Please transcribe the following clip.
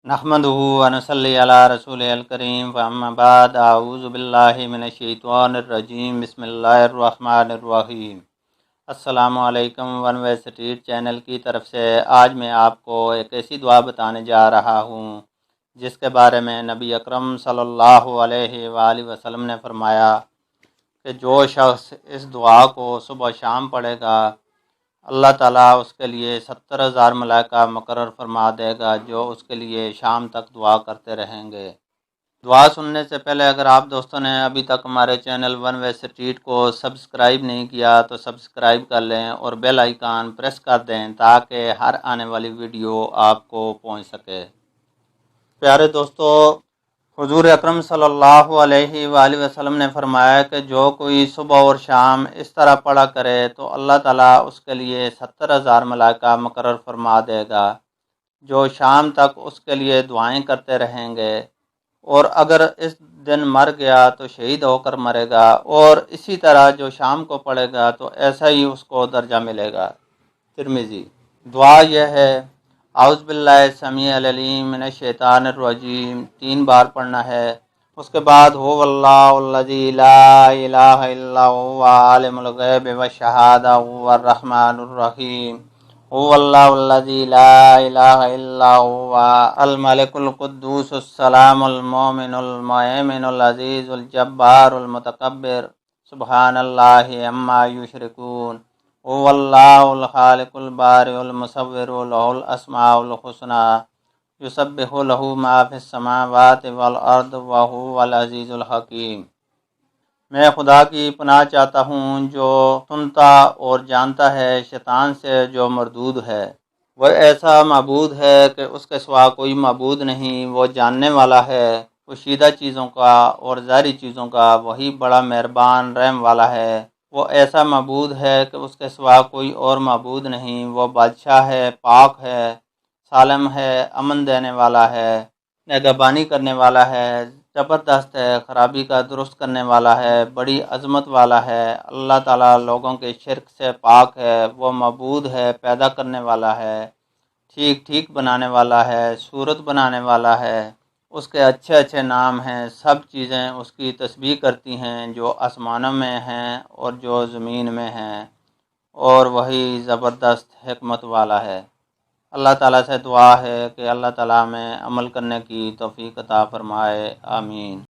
नहमदुहु व नसल्ली अला रसूलिल करीम व अम्मा बाद अऊज़ु बिल्लाहि मिनश शैतानिर रजीम बिस्मिल्लाहिर रहमानिर रहीम। अस्सलामु अलैकुम वन वे स्ट्रीट चैनल की तरफ से आज मैं आपको एक ऐसी दुआ बताने जा रहा हूँ जिसके बारे में नबी अकरम सल्लल्लाहु अलैहि वसल्लम ने फरमाया कि जो शख्स इस दुआ को सुबह शाम पढ़ेगा अल्लाह ताला उसके लिए 70,000 मलाइका मुकर्रर फरमा देगा जो उसके लिए शाम तक दुआ करते रहेंगे। दुआ सुनने से पहले अगर आप दोस्तों ने अभी तक हमारे चैनल वन वे स्ट्रीट को सब्सक्राइब नहीं किया तो सब्सक्राइब कर लें और बेल आइकन प्रेस कर दें ताकि हर आने वाली वीडियो आपको पहुंच सके। प्यारे दोस्तों, हुजूर अकरम सल्लल्लाहु अलैहि वसल्लम ने फरमाया कि जो कोई सुबह और शाम इस तरह पढ़ा करे तो अल्लाह ताला उसके लिए 70,000 मलाइका मुकर्रर फरमा देगा जो शाम तक उसके लिए दुआएं करते रहेंगे। और अगर इस दिन मर गया तो शहीद होकर मरेगा और इसी तरह जो शाम को पढ़ेगा तो ऐसा ही उसको दर्जा मिलेगा। तिरमिज़ी। दुआ यह है, आउज़ बिल्लाहि समीउल अलीम मिनश शैतानिर रजीम 3 बार पढ़ना है। उसके बाद हो वल्लाहुल्लज़ी ला इलाहा इल्ला हुवा आलिमुल गैबि व शहादा हुवर रहमानुर रहीम। हो वल्लाहुल्लज़ी ला इलाहा इल्ला हुवा अल मलिकुल कुद्दूसुस सलामुल मोमिनुल मुहैमिनुल अज़ीज़ुल जब्बारुल मुतकब्बिर सुब्हानल्लाहि अम्मा युशरिकून। हुवल्लाहुल खालिकुल बारिउल मुसव्विरु लहुल अस्माउल हुस्ना युसब्बिहु लहु मा फिस समावाति वल अर्द व हुवल अज़ीज़ुल हकीम। मैं खुदा की पनाह चाहता हूँ जो सुनता और जानता है, शैतान से जो मरदूद है। वह ऐसा मबूद है कि उसके सिवा कोई मबूद नहीं। वो जानने वाला है पोशीदा चीज़ों का और ज़ाहिरी चीज़ों का, वही बड़ा मेहरबान रहम वाला है। वो ऐसा मबूद है कि उसके सिवा कोई और मबूद नहीं। वो बादशाह है, पाक है, सालम है, अमन देने वाला है, निगहबानी करने वाला है, ज़बरदस्त है, खराबी का दुरुस्त करने वाला है, बड़ी अज़मत वाला है। अल्लाह ताला लोगों के शिरक से पाक है। वो मबूद है, पैदा करने वाला है, ठीक ठीक बनाने वाला है, सूरत बनाने वाला है। उसके अच्छे अच्छे नाम हैं। सब चीज़ें उसकी तस्बीह करती हैं जो आसमानों में हैं और जो ज़मीन में हैं, और वही ज़बरदस्त हिकमत वाला है। अल्लाह ताला से दुआ है कि अल्लाह ताला में अमल करने की तौफीक अता फरमाए। आमीन।